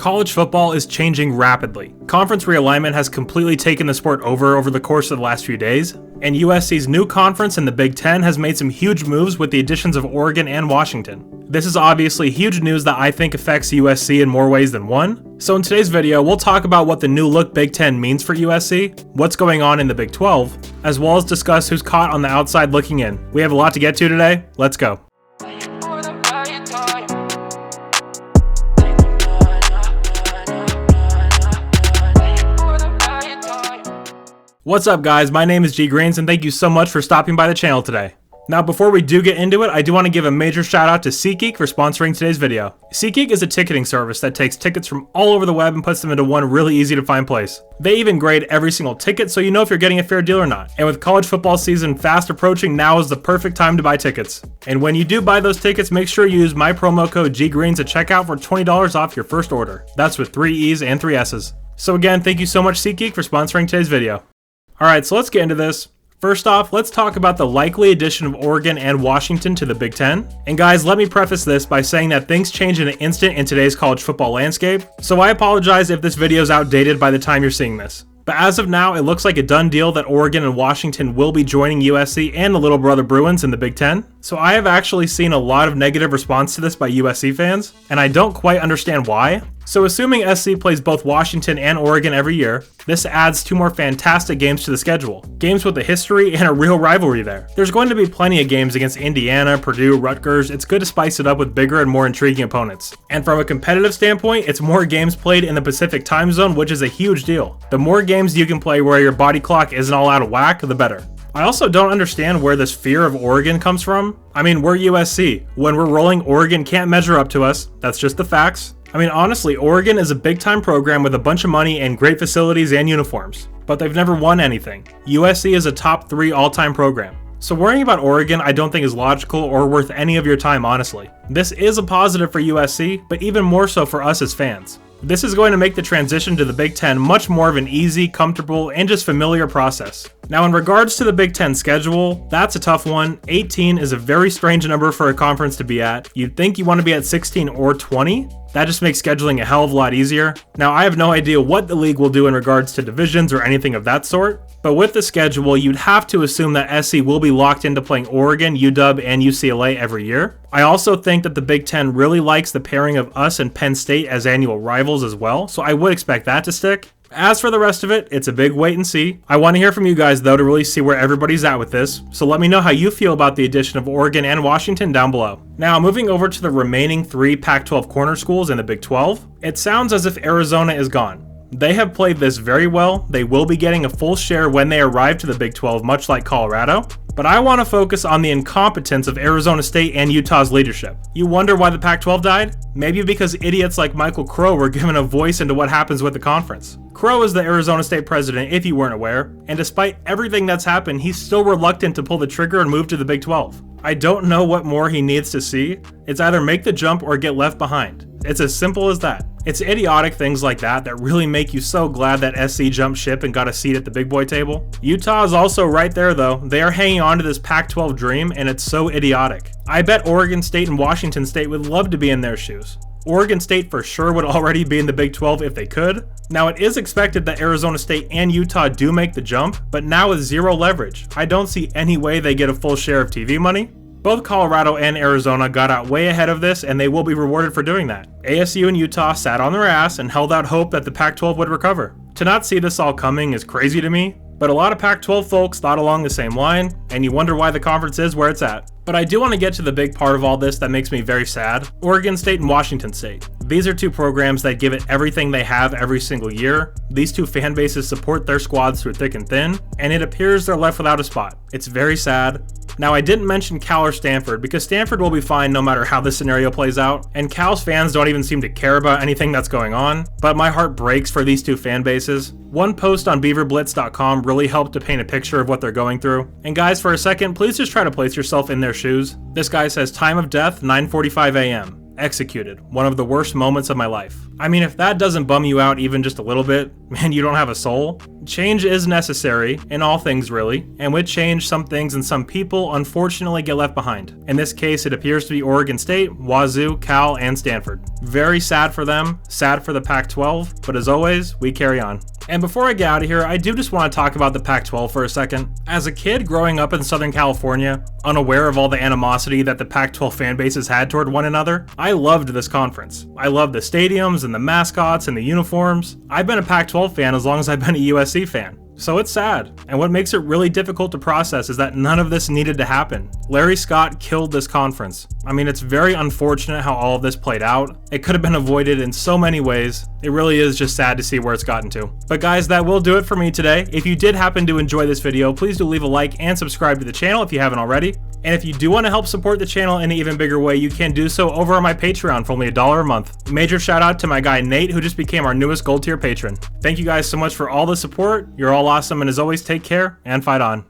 College football is changing rapidly. Conference realignment has completely taken the sport over the course of the last few days, and USC's new conference in the Big Ten has made some huge moves with the additions of Oregon and Washington. This is obviously huge news that I think affects USC in more ways than one. So in today's video, we'll talk about what the new look Big Ten means for USC, what's going on in the Big 12, as well as discuss who's caught on the outside looking in. We have a lot to get to today. Let's go. What's up guys, my name is G Greens and thank you so much for stopping by the channel today. Now before we do get into it, I do want to give a major shout out to SeatGeek for sponsoring today's video. SeatGeek is a ticketing service that takes tickets from all over the web and puts them into one really easy to find place. They even grade every single ticket so you know if you're getting a fair deal or not. And with college football season fast approaching, now is the perfect time to buy tickets. And when you do buy those tickets, make sure you use my promo code GGreens at checkout for $20 off your first order. That's with 3 E's and 3 S's. So again, thank you so much SeatGeek for sponsoring today's video. Alright, so let's get into this. First off, let's talk about the likely addition of Oregon and Washington to the Big Ten. And guys, let me preface this by saying that things change in an instant in today's college football landscape, so I apologize if this video is outdated by the time you're seeing this. But as of now, it looks like a done deal that Oregon and Washington will be joining USC and the little brother Bruins in the Big Ten. So I have actually seen a lot of negative response to this by USC fans, and I don't quite understand why. So assuming SC plays both Washington and Oregon every year, this adds 2 more fantastic games to the schedule. Games with a history and a real rivalry there. There's going to be plenty of games against Indiana, Purdue, Rutgers. It's good to spice it up with bigger and more intriguing opponents. And from a competitive standpoint, it's more games played in the Pacific time zone, which is a huge deal. The more games you can play where your body clock isn't all out of whack, the better. I also don't understand where this fear of Oregon comes from. I mean, we're USC. When we're rolling, Oregon can't measure up to us. That's just the facts. I mean, honestly, Oregon is a big-time program with a bunch of money and great facilities and uniforms, but they've never won anything. USC is a top 3 all-time program. So worrying about Oregon I don't think is logical or worth any of your time, honestly. This is a positive for USC, but even more so for us as fans. This is going to make the transition to the Big Ten much more of an easy, comfortable, and just familiar process. Now in regards to the Big Ten schedule, that's a tough one. 18 is a very strange number for a conference to be at. You'd think you want to be at 16 or 20. That just makes scheduling a hell of a lot easier. Now I have no idea what the league will do in regards to divisions or anything of that sort, but with the schedule, you'd have to assume that SC will be locked into playing Oregon, UW, and UCLA every year. I also think that the Big Ten really likes the pairing of us and Penn State as annual rivals as well, so I would expect that to stick. As for the rest of it, it's a big wait and see. I want to hear from you guys though to really see where everybody's at with this, so let me know how you feel about the addition of Oregon and Washington down below. Now moving over to the remaining 3 Pac-12 corner schools in the Big 12, it sounds as if Arizona is gone. They have played this very well. They will be getting a full share when they arrive to the Big 12, much like Colorado. But I want to focus on the incompetence of Arizona State and Utah's leadership. You wonder why the Pac-12 died? Maybe because idiots like Michael Crow were given a voice into what happens with the conference. Crow is the Arizona State president if you weren't aware, and despite everything that's happened, he's still reluctant to pull the trigger and move to the Big 12. I don't know what more he needs to see. It's either make the jump or get left behind. It's as simple as that. It's idiotic things like that that really make you so glad that SC jumped ship and got a seat at the big boy table. Utah is also right there though. They are hanging on to this Pac-12 dream and it's so idiotic. I bet Oregon State and Washington State would love to be in their shoes. Oregon State for sure would already be in the Big 12 if they could. Now it is expected that Arizona State and Utah do make the jump, but now with zero leverage. I don't see any way they get a full share of TV money. Both Colorado and Arizona got out way ahead of this and they will be rewarded for doing that. ASU and Utah sat on their ass and held out hope that the Pac-12 would recover. To not see this all coming is crazy to me, but a lot of Pac-12 folks thought along the same line, and you wonder why the conference is where it's at. But I do want to get to the big part of all this that makes me very sad. Oregon State and Washington State. These are 2 programs that give it everything they have every single year. These 2 fan bases support their squads through thick and thin, and it appears they're left without a spot. It's very sad. Now I didn't mention Cal or Stanford because Stanford will be fine no matter how this scenario plays out, and Cal's fans don't even seem to care about anything that's going on, but my heart breaks for these 2 fan bases. One post on beaverblitz.com really helped to paint a picture of what they're going through. And guys, for a second, please just try to place yourself in their shoes. This guy says time of death 9:45 a.m. Executed. One of the worst moments of my life. I mean, if that doesn't bum you out even just a little bit, man, you don't have a soul. Change is necessary in all things really, and with change, some things and some people unfortunately get left behind. In this case, it appears to be Oregon State, Wazoo, Cal, and Stanford. Very sad for them, sad for the Pac-12, but as always, we carry on. And before I get out of here, I do just want to talk about the Pac-12 for a second. As a kid growing up in Southern California, unaware of all the animosity that the Pac-12 fan bases had toward one another, I loved this conference. I loved the stadiums and the mascots and the uniforms. I've been a Pac-12 fan as long as I've been a USC fan. So it's sad, and what makes it really difficult to process is that none of this needed to happen. Larry Scott killed this conference. I mean, it's very unfortunate how all of this played out. It could have been avoided in so many ways. It really is just sad to see where it's gotten to. But guys, that will do it for me today. If you did happen to enjoy this video, please do leave a like and subscribe to the channel if you haven't already. And if you do want to help support the channel in an even bigger way, you can do so over on my Patreon for only $1 a month. Major shout out to my guy Nate, who just became our newest gold tier patron. Thank you guys so much for all the support. You're all awesome, and as always, take care and fight on.